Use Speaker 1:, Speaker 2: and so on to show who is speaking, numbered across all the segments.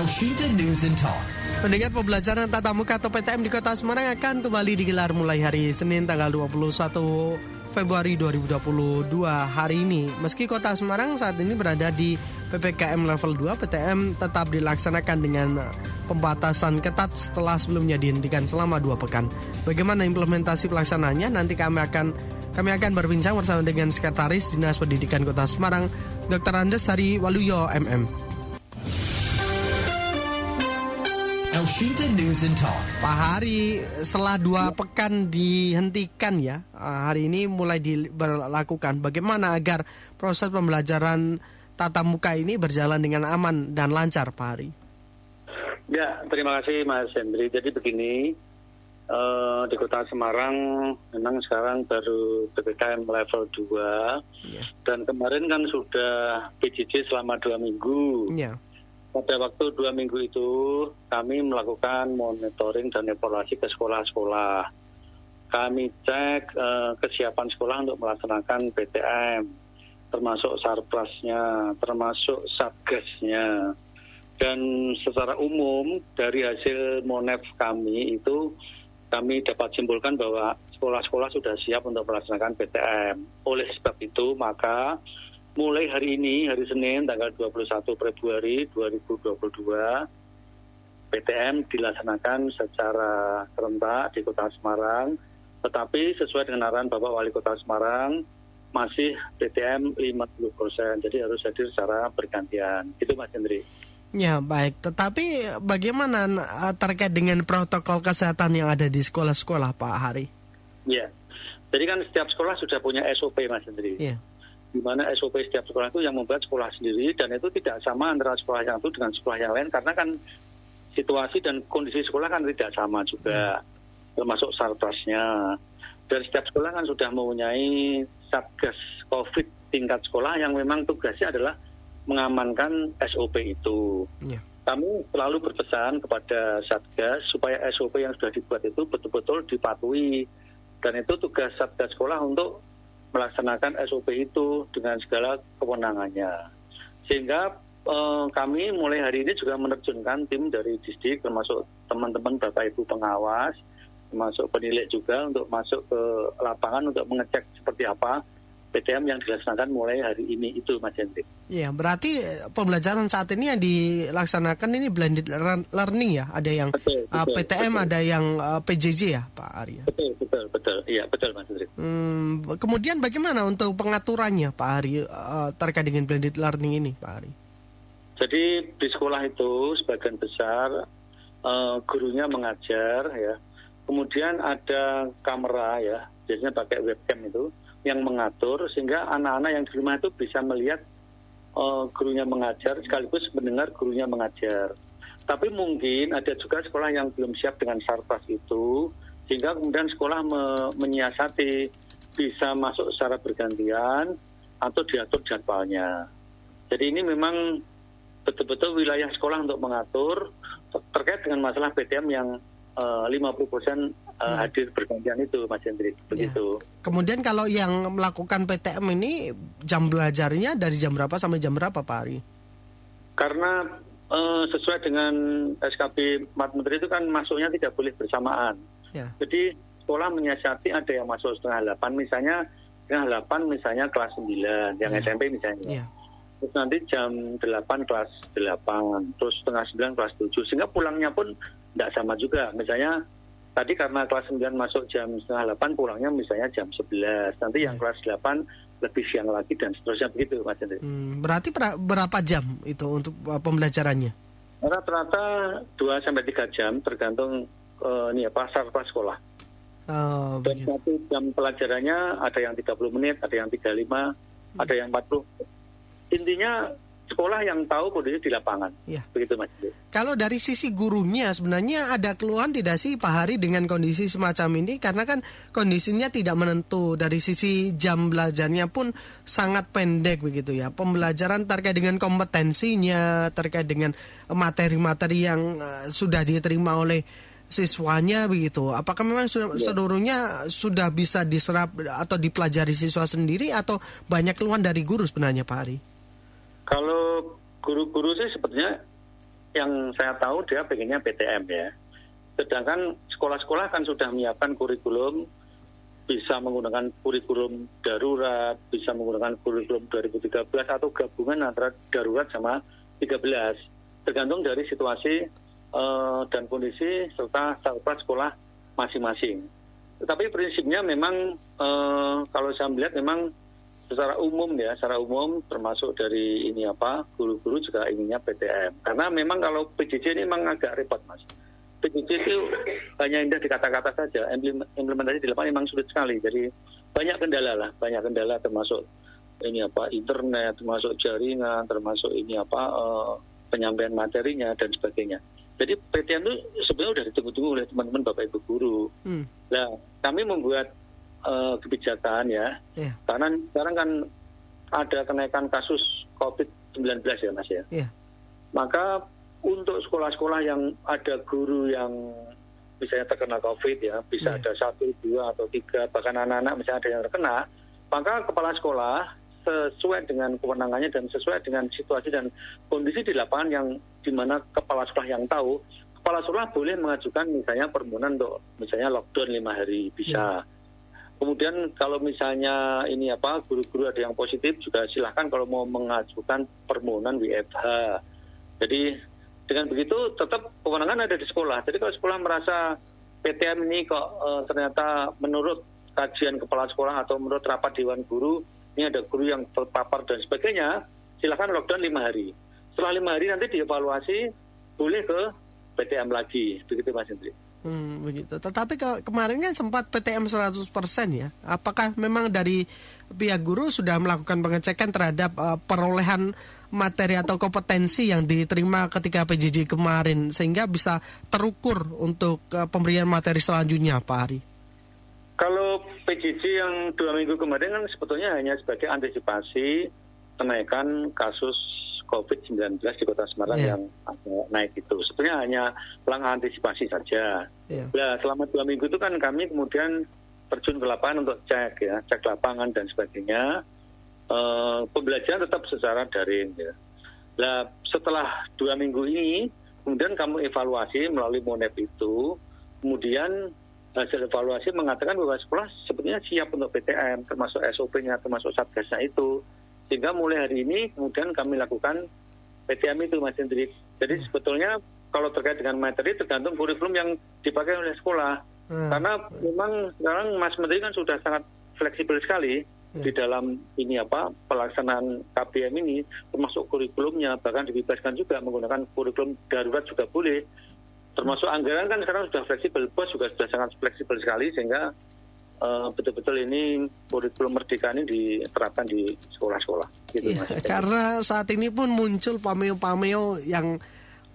Speaker 1: Elshinta News and Talk.
Speaker 2: Pendengar, pembelajaran tatap muka atau PTM di Kota Semarang akan kembali digelar mulai hari Senin tanggal 21 Februari 2022 hari ini. Meski Kota Semarang saat ini berada di PPKM level 2, PTM tetap dilaksanakan dengan pembatasan ketat setelah sebelumnya dihentikan selama 2 pekan. Bagaimana implementasi pelaksananya? Nanti kami akan berbincang bersama dengan Sekretaris Dinas Pendidikan Kota Semarang, Dr. Andes Hari Waluyo MM.
Speaker 1: Elshinta News and Talk.
Speaker 2: Pak Hari, setelah 2 pekan dihentikan ya, hari ini mulai diberlakukan. Bagaimana agar proses pembelajaran tatap muka ini berjalan dengan aman dan lancar, Pak Hari?
Speaker 3: Ya, terima kasih Mas Hendri. Jadi begini, di Kota Semarang memang sekarang baru PPKM level 2 ya. Dan kemarin kan sudah PJJ selama 2 minggu. Ya. Pada waktu 2 minggu itu kami melakukan monitoring dan evaluasi ke sekolah-sekolah. Kami cek kesiapan sekolah untuk melaksanakan PTM, termasuk sarprasnya, termasuk satgasnya. Dan secara umum dari hasil monef kami itu kami dapat simpulkan bahwa sekolah-sekolah sudah siap untuk melaksanakan PTM. Oleh sebab itu maka mulai hari ini, hari Senin, tanggal 21 Februari 2022, PTM dilaksanakan secara serentak di Kota Semarang, tetapi sesuai dengan arahan Bapak Wali Kota Semarang, masih PTM 50%, jadi harus hadir secara bergantian. Itu Mas Hendri.
Speaker 2: Ya, baik. Tetapi bagaimana terkait dengan protokol kesehatan yang ada di sekolah-sekolah, Pak Hari?
Speaker 3: Ya, jadi kan setiap sekolah sudah punya SOP, Mas Hendri. Iya. Di mana SOP setiap sekolah itu yang membuat sekolah sendiri, dan itu tidak sama antara sekolah yang itu dengan sekolah yang lain, karena kan situasi dan kondisi sekolah kan tidak sama juga, termasuk sarprasnya. Dan setiap sekolah kan sudah mempunyai satgas COVID tingkat sekolah yang memang tugasnya adalah mengamankan SOP itu. Kami selalu berpesan kepada satgas supaya SOP yang sudah dibuat itu betul-betul dipatuhi, dan itu tugas satgas sekolah untuk melaksanakan SOP itu dengan segala kewenangannya. Sehingga kami mulai hari ini juga menerjunkan tim dari Disdik, termasuk teman-teman Bapak Ibu pengawas, termasuk penilik juga untuk masuk ke lapangan untuk mengecek seperti apa PTM yang dilaksanakan mulai hari ini itu, Mas Hendrik.
Speaker 2: Iya, berarti pembelajaran saat ini yang dilaksanakan ini blended learning ya? Ada yang betul, PTM, betul. Ada yang PJJ ya, Pak Ari?
Speaker 3: Betul. Iya, betul, Mas Hendrik.
Speaker 2: Kemudian bagaimana untuk pengaturannya, Pak Ari, terkait dengan blended learning ini, Pak Ari?
Speaker 3: Jadi di sekolah itu sebagian besar gurunya mengajar ya. Kemudian ada kamera ya, biasanya pakai webcam itu, yang mengatur sehingga anak-anak yang di rumah itu bisa melihat gurunya mengajar sekaligus mendengar gurunya mengajar. Tapi mungkin ada juga sekolah yang belum siap dengan sarpras itu, sehingga kemudian sekolah menyiasati bisa masuk secara bergantian atau diatur jadwalnya. Jadi ini memang betul-betul wilayah sekolah untuk mengatur terkait dengan masalah PTM yang 50% hadir bergantian itu, Mas Hendrik, begitu.
Speaker 2: Ya. Kemudian kalau yang melakukan PTM ini jam belajarnya dari jam berapa sampai jam berapa, Pak Ari?
Speaker 3: Karena sesuai dengan SKB 4 Menteri itu kan masuknya tidak boleh bersamaan. Ya. Jadi sekolah menyiasati ada yang masuk setengah 8 misalnya, setengah 8 misalnya kelas 9, yang SMP misalnya. Ya. Terus nanti jam 8 kelas 8, terus setengah 9 kelas 7, sehingga pulangnya pun tidak sama juga. Misalnya tadi karena kelas 9 masuk jam setengah 8, pulangnya misalnya jam 11. Nanti yang kelas 8 lebih siang lagi dan seterusnya begitu, Mas Hendri.
Speaker 2: Berarti berapa jam itu untuk pembelajarannya?
Speaker 3: Rata-rata 2-3 jam tergantung sarpras sekolah. Dan satu jam pelajarannya ada yang 30 menit, ada yang 35, ada yang 40. Intinya sekolah yang tahu kondisi di lapangan. Ya. Begitu, Mas.
Speaker 2: Kalau dari sisi gurunya sebenarnya ada keluhan tidak sih, Pak Hari, dengan kondisi semacam ini? Karena kan kondisinya tidak menentu. Dari sisi jam belajarnya pun sangat pendek begitu ya. Pembelajaran terkait dengan kompetensinya, terkait dengan materi-materi yang sudah diterima oleh siswanya begitu. Apakah memang seluruhnya sudah bisa diserap atau dipelajari siswa sendiri, atau banyak keluhan dari guru sebenarnya, Pak Hari?
Speaker 3: Kalau guru-guru sih sepertinya yang saya tahu dia pengennya PTM ya. Sedangkan sekolah-sekolah kan sudah menyiapkan kurikulum, bisa menggunakan kurikulum darurat, bisa menggunakan kurikulum 2013 atau gabungan antara darurat sama 13. Tergantung dari situasi dan kondisi serta sekolah masing-masing. Tetapi prinsipnya memang kalau saya melihat memang secara umum termasuk dari guru-guru juga inginnya PTM. Karena memang kalau PJJ ini memang agak repot Mas. PJJ itu hanya indah di kata-kata saja, implementasi di lapangan memang sulit sekali. Jadi banyak kendala termasuk internet, termasuk jaringan, termasuk penyampaian materinya dan sebagainya. Jadi PTM itu sebenarnya sudah ditunggu-tunggu oleh teman-teman Bapak Ibu guru. Nah, kami membuat kebijakan ya. Karena sekarang kan ada kenaikan kasus COVID-19 ya Mas ya. Maka untuk sekolah-sekolah yang ada guru yang misalnya terkena COVID ya, bisa ada 1, 2, atau 3, bahkan anak-anak misalnya ada yang terkena, maka kepala sekolah sesuai dengan kewenangannya dan sesuai dengan situasi dan kondisi di lapangan yang dimana kepala sekolah yang tahu, kepala sekolah boleh mengajukan misalnya permohonan untuk misalnya lockdown 5 hari bisa. Kemudian kalau misalnya guru-guru ada yang positif juga silahkan kalau mau mengajukan permohonan WFH. Jadi dengan begitu tetap kewenangan ada di sekolah. Jadi kalau sekolah merasa PTM ini kok ternyata menurut kajian kepala sekolah atau menurut rapat dewan guru ini ada guru yang terpapar dan sebagainya, silakan lockdown 5 hari. Setelah 5 hari nanti dievaluasi, boleh ke PTM lagi. Begitu Mas Hendri.
Speaker 2: Begitu. Tetapi kemarin kan sempat PTM 100% ya. Apakah memang dari pihak guru sudah melakukan pengecekan terhadap perolehan materi atau kompetensi yang diterima ketika PJJ kemarin sehingga bisa terukur untuk pemberian materi selanjutnya Pak Ari?
Speaker 3: Kalau PJJ yang 2 minggu kemarin kan sebetulnya hanya sebagai antisipasi kenaikan kasus COVID-19 di Kota Semarang yang naik itu. Sebetulnya hanya langkah antisipasi saja. Nah, selama 2 minggu itu kan kami kemudian terjun ke lapangan untuk cek lapangan dan sebagainya. Pembelajaran tetap secara daring. Ya. Nah, setelah 2 minggu ini, kemudian kamu evaluasi melalui MONEP itu, kemudian hasil evaluasi mengatakan bahwa sekolah sebetulnya siap untuk PTM, termasuk SOP-nya, termasuk Satgasnya itu. Sehingga mulai hari ini kemudian kami lakukan PTM itu Mas Hendrik. Jadi sebetulnya kalau terkait dengan materi tergantung kurikulum yang dipakai oleh sekolah. Karena memang sekarang Mas Menteri kan sudah sangat fleksibel sekali di dalam pelaksanaan KPM ini, termasuk kurikulumnya, bahkan dibebaskan juga menggunakan kurikulum darurat juga boleh. Termasuk anggaran kan sekarang sudah fleksibel, BOS juga sudah sangat fleksibel sekali sehingga betul-betul ini kurikulum merdeka ini diterapkan di sekolah-sekolah. Gitu,
Speaker 2: karena saat ini pun muncul pameo-pameo yang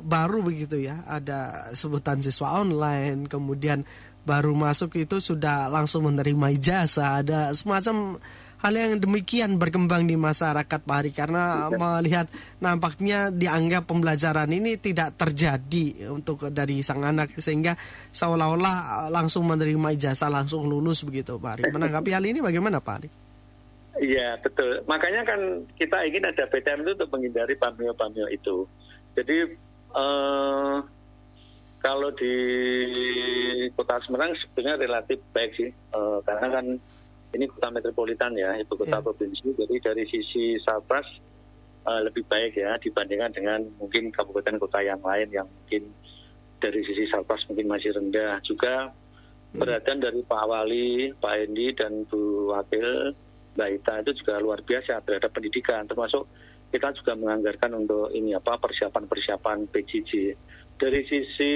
Speaker 2: baru begitu ya, ada sebutan siswa online, kemudian baru masuk itu sudah langsung menerima ijazah, ada semacam hal yang demikian berkembang di masyarakat Pak Ari, karena melihat nampaknya dianggap pembelajaran ini tidak terjadi untuk dari sang anak sehingga seolah-olah langsung menerima ijazah, langsung lulus begitu Pak Ari. Menanggapi hal ini bagaimana Pak Ari?
Speaker 3: Iya betul, makanya kan kita ingin ada PTM itu untuk menghindari pameo-pameo itu. Jadi kalau di Kota Semarang sebenarnya relatif baik sih, karena kan ini kota metropolitan ya, ibu kota provinsi. Jadi dari sisi Satgas lebih baik ya dibandingkan dengan mungkin kabupaten kota yang lain yang mungkin dari sisi Satgas mungkin masih rendah. Juga perhatian dari Pak Wali, Pak Endi dan Bu Wakil Mbak Ita itu juga luar biasa terhadap pendidikan. Termasuk kita juga menganggarkan untuk persiapan PJJ. Dari sisi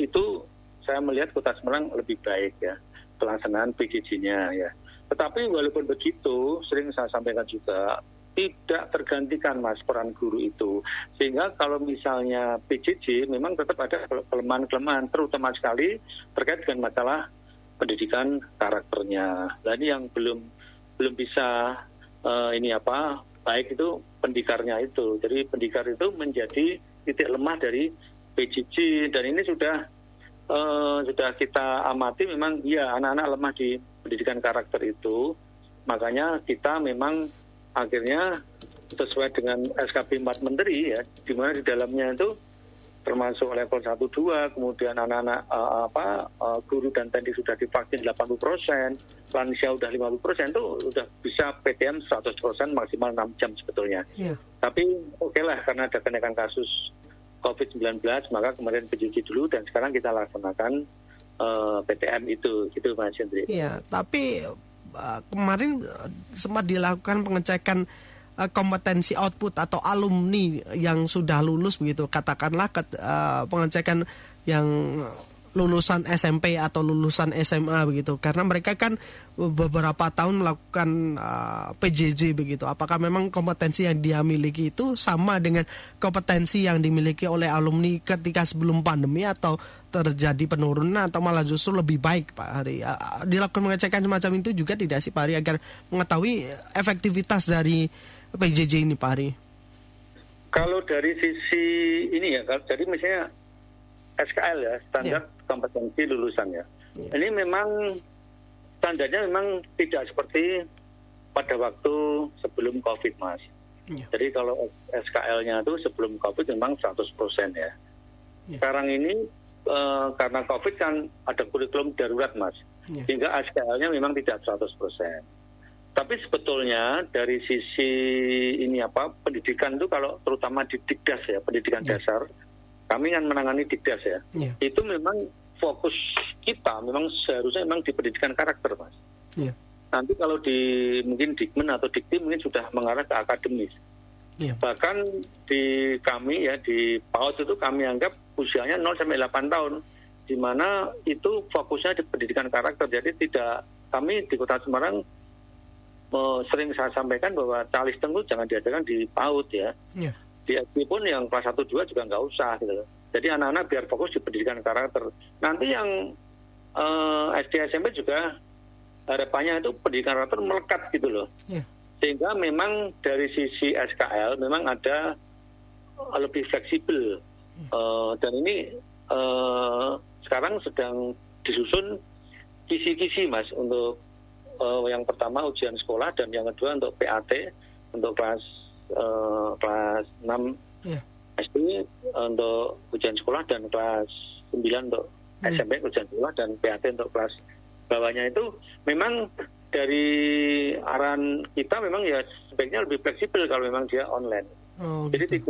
Speaker 3: itu saya melihat Kota Semarang lebih baik ya pelaksanaan PJJ-nya ya. Tetapi walaupun begitu, sering saya sampaikan juga, tidak tergantikan Mas peran guru itu. Sehingga kalau misalnya PJJ memang tetap ada kelemahan-kelemahan, terutama sekali terkait dengan masalah pendidikan karakternya. Nah ini yang belum bisa baik itu pendikarnya itu. Jadi pendikar itu menjadi titik lemah dari PJJ, dan ini sudah kita amati memang ya anak-anak lemah di pendidikan karakter itu. Makanya kita memang akhirnya sesuai dengan SKP 4 Menteri ya, di mana di dalamnya itu termasuk level 1, 2, kemudian anak-anak guru dan teknik sudah divaksin 80%, lansia sudah 50%, itu sudah bisa PTM 100% maksimal 6 jam sebetulnya. Yeah. Tapi oke lah, karena ada kenaikan kasus COVID-19, maka kemarin PJJ dulu dan sekarang kita laksanakan PTM itu, gitu Mas Hendri.
Speaker 2: Iya, tapi kemarin sempat dilakukan pengecekan kompetensi output atau alumni yang sudah lulus begitu, katakanlah pengecekan yang lulusan SMP atau lulusan SMA begitu, karena mereka kan beberapa tahun melakukan PJJ begitu. Apakah memang kompetensi yang dia miliki itu sama dengan kompetensi yang dimiliki oleh alumni ketika sebelum pandemi, atau terjadi penurunan atau malah justru lebih baik Pak Hari? Dilakukan pengecekan semacam itu juga tidak sih Pak Hari, agar mengetahui efektivitas dari PJJ ini Pak Hari?
Speaker 3: Kalau dari sisi ini ya, jadi misalnya SKL ya, standar kompetensi lulusan ya. Ini memang standarnya memang tidak seperti pada waktu sebelum COVID Mas. Jadi kalau SKL-nya itu sebelum COVID memang 100% ya. Sekarang ini karena COVID kan ada kurikulum darurat Mas, sehingga SKL-nya memang tidak 100%. Tapi sebetulnya dari sisi ini pendidikan itu, kalau terutama di Dikdas ya, pendidikan dasar, kami kan menangani Dikdas ya. Itu memang fokus kita memang seharusnya memang di pendidikan karakter Mas. Nanti kalau di mungkin Dikmen atau Dikti mungkin sudah mengarah ke akademis. Bahkan di kami ya, di PAUD itu kami anggap usianya 0 sampai 8 tahun, di mana itu fokusnya di pendidikan karakter. Jadi tidak, kami di Kota Semarang sering saya sampaikan bahwa calistung itu jangan diadakan di PAUD ya. Di SD pun yang kelas 1, 2 juga nggak usah gitu. Jadi anak-anak biar fokus di pendidikan karakter. Nanti yang SD SMP juga harapannya itu pendidikan karakter melekat gitu loh. Sehingga memang dari sisi SKL memang ada lebih fleksibel. Dan ini sekarang sedang disusun kisi-kisi Mas, untuk yang pertama ujian sekolah, dan yang kedua untuk PAT untuk kelas 6 SD untuk ujian sekolah, dan kelas 9 untuk SMP ujian sekolah, dan PAT untuk kelas bawahnya. Itu memang dari arahan kita memang ya sebaiknya lebih fleksibel kalau memang dia online. Jadi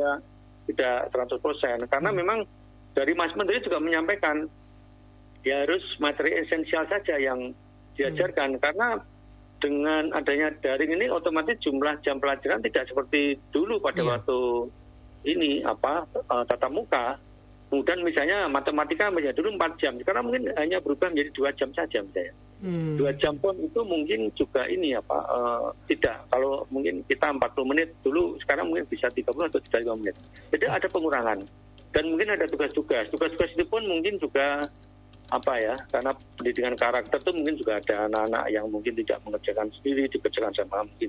Speaker 3: tidak 100%, karena memang dari Mas Menteri juga menyampaikan ya harus materi esensial saja yang diajarkan, karena dengan adanya daring ini otomatis jumlah jam pelajaran tidak seperti dulu pada waktu ini tatap muka. Kemudian misalnya matematika menjadi dulu 4 jam, sekarang mungkin hanya berubah menjadi 2 jam saja misalnya. 2 jam pun itu mungkin juga ini tidak. Kalau mungkin kita 40 menit dulu, sekarang mungkin bisa 30 atau 35 menit. Jadi ada pengurangan. Dan mungkin ada tugas-tugas. Tugas-tugas itu pun mungkin juga karena pendidikan karakter itu mungkin juga ada anak-anak yang mungkin tidak mengerjakan sendiri, dikerjakan sama mungkin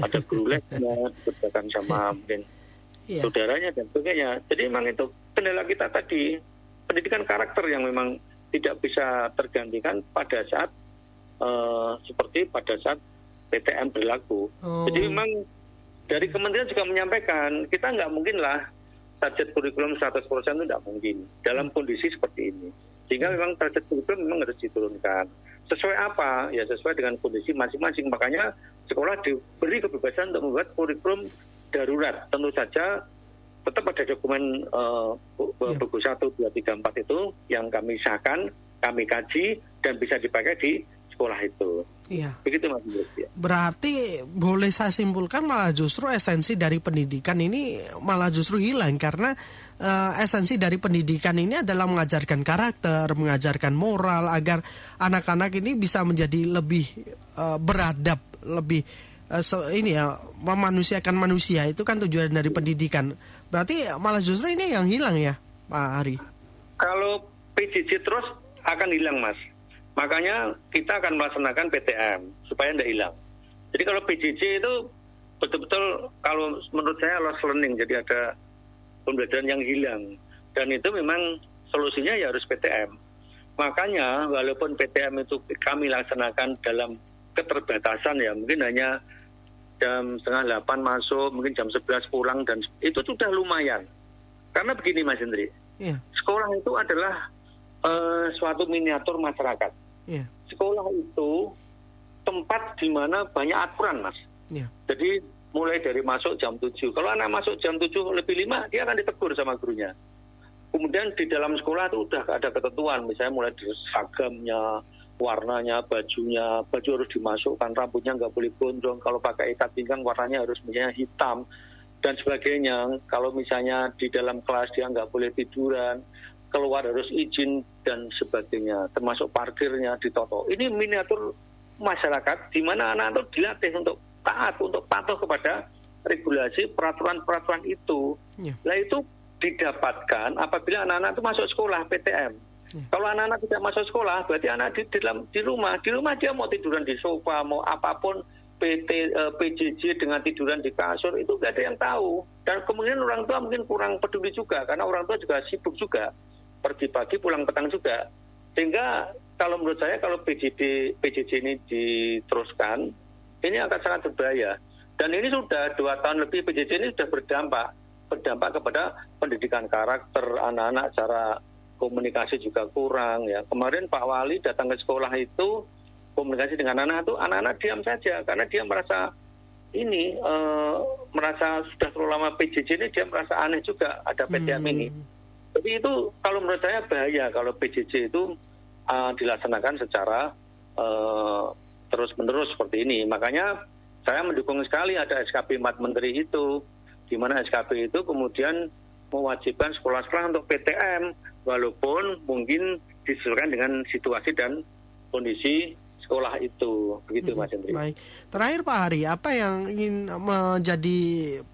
Speaker 3: ada guru lesnya, dikerjakan sama mungkin saudaranya dan sebagainya. Jadi memang itu kendala kita tadi, pendidikan karakter yang memang tidak bisa tergantikan pada saat seperti pada saat PTM berlaku. Jadi memang dari kementerian juga menyampaikan, kita nggak mungkin lah target kurikulum 100% itu tidak mungkin dalam kondisi seperti ini. Sehingga memang target kurikulum memang harus diturunkan. Sesuai apa? Ya sesuai dengan kondisi masing-masing. Makanya sekolah diberi kebebasan untuk membuat kurikulum darurat. Tentu saja tetap ada dokumen buku 1, 2, 3, 4 itu yang kami sahkan, kami kaji, dan bisa dipakai di sekolah itu. Begitu Mas.
Speaker 2: Berarti boleh saya simpulkan malah justru esensi dari pendidikan ini malah justru hilang, karena esensi dari pendidikan ini adalah mengajarkan karakter, mengajarkan moral, agar anak-anak ini bisa menjadi lebih beradab, lebih memanusiakan manusia. Itu kan tujuan dari pendidikan. Berarti malah justru ini yang hilang ya Pak Hari?
Speaker 3: Kalau PJJ terus akan hilang Mas. Makanya kita akan melaksanakan PTM supaya tidak hilang. Jadi kalau PJJ itu betul-betul kalau menurut saya lost learning, jadi ada pembelajaran yang hilang. Dan itu memang solusinya ya harus PTM. Makanya walaupun PTM itu kami laksanakan dalam keterbatasan ya, mungkin hanya jam 7:30 masuk, mungkin jam 11 pulang, dan itu sudah lumayan. Karena begini Mas Hendri, Sekolah itu adalah suatu miniatur masyarakat. Sekolah itu tempat di mana banyak aturan, Mas. Jadi mulai dari masuk jam 7. Kalau anak masuk jam 7 lebih 5, dia akan ditegur sama gurunya. Kemudian di dalam sekolah itu udah ada ketentuan, misalnya mulai dari seragamnya, warnanya, bajunya, baju harus dimasukkan, rambutnya nggak boleh gondrong, kalau pakai ikat pinggang warnanya harus misalnya hitam, dan sebagainya. Kalau misalnya di dalam kelas dia nggak boleh tiduran, keluar harus izin, dan sebagainya, termasuk parkirnya ditoto. Ini miniatur masyarakat di mana anak-anak itu dilatih untuk taat, untuk patuh kepada regulasi peraturan-peraturan itu. Nah itu didapatkan apabila anak-anak itu masuk sekolah PTM. Kalau anak-anak tidak masuk sekolah, berarti anak di rumah dia mau tiduran di sofa, mau apapun, PJJ dengan tiduran di kasur, itu nggak ada yang tahu. Dan kemudian orang tua mungkin kurang peduli juga, karena orang tua juga sibuk juga, pergi pagi pulang petang juga. Sehingga kalau menurut saya kalau PJJ ini diteruskan, ini akan sangat berbahaya. Dan ini sudah 2 tahun lebih PJJ ini sudah berdampak kepada pendidikan karakter anak-anak, cara komunikasi juga kurang ya. Kemarin Pak Wali datang ke sekolah itu komunikasi dengan anak-anak diam saja karena dia merasa merasa sudah terlalu lama PJJ ini, dia merasa aneh juga ada PTM ini. Jadi itu kalau menurut saya bahaya kalau PJJ itu dilaksanakan secara terus-menerus seperti ini. Makanya saya mendukung sekali ada SKP 4 Menteri itu, di mana SKP itu kemudian mewajibkan sekolah-sekolah untuk PTM, walaupun mungkin disesuaikan dengan situasi dan kondisi sekolah itu. Begitu Mas Hendri.
Speaker 2: Baik. Terakhir Pak Hari, apa yang ingin menjadi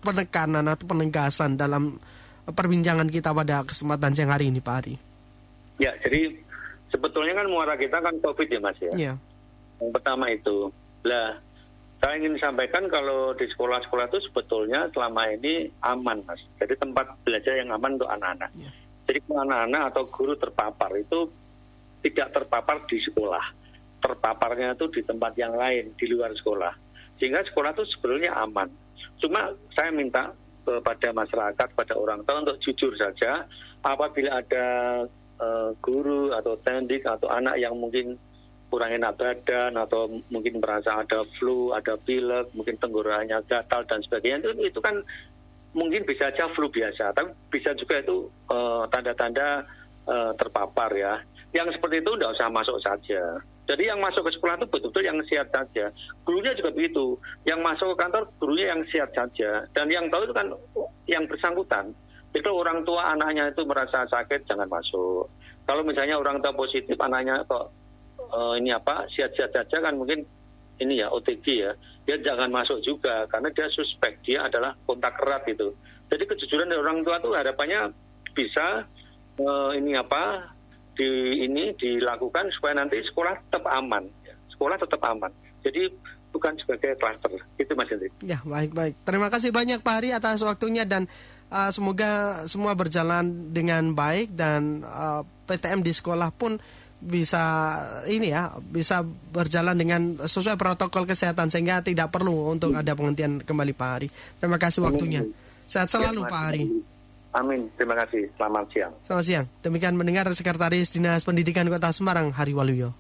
Speaker 2: penekanan atau penegasan dalam perbincangan kita pada kesempatan siang hari ini Pak Hari?
Speaker 3: Ya, jadi sebetulnya kan muara kita kan COVID ya Mas ya. Yang pertama itu. Lah, saya ingin sampaikan kalau di sekolah-sekolah itu sebetulnya selama ini aman Mas. Jadi tempat belajar yang aman untuk anak-anak. Jadi anak-anak atau guru terpapar itu tidak terpapar di sekolah. Terpaparnya itu di tempat yang lain, di luar sekolah. Sehingga sekolah itu sebetulnya aman. Cuma saya minta kepada masyarakat, pada orang tua untuk jujur saja, apabila ada guru atau tendik atau anak yang mungkin kurang enak badan atau mungkin merasa ada flu, ada pilek, mungkin tenggorokannya gatal dan sebagainya, itu kan mungkin bisa aja flu biasa, tapi bisa juga itu tanda-tanda terpapar ya. Yang seperti itu tidak usah masuk saja. Jadi yang masuk ke sekolah itu betul-betul yang sehat saja. Gurunya juga begitu. Yang masuk ke kantor, gurunya yang sehat saja. Dan yang tahu itu kan yang bersangkutan. Itu orang tua anaknya itu merasa sakit, jangan masuk. Kalau misalnya orang tua positif, anaknya kok sehat-sehat saja kan mungkin ini ya OTG ya, dia jangan masuk juga karena dia suspek, dia adalah kontak erat itu. Jadi kejujuran dari orang tua itu harapannya bisa dilakukan supaya nanti sekolah tetap aman, sekolah tetap aman. Jadi bukan sebagai klaster. Itu Mas Hendri. Ya,
Speaker 2: baik. Terima kasih banyak Pak Hari atas waktunya dan semoga semua berjalan dengan baik dan PTM di sekolah pun bisa bisa berjalan dengan sesuai protokol kesehatan sehingga tidak perlu untuk ada penghentian kembali Pak Hari. Terima kasih waktunya. Sehat selalu Pak Hari.
Speaker 3: Amin. Terima kasih. Selamat siang.
Speaker 2: Selamat siang. Demikian mendengar Sekretaris Dinas Pendidikan Kota Semarang Hari Waluyo.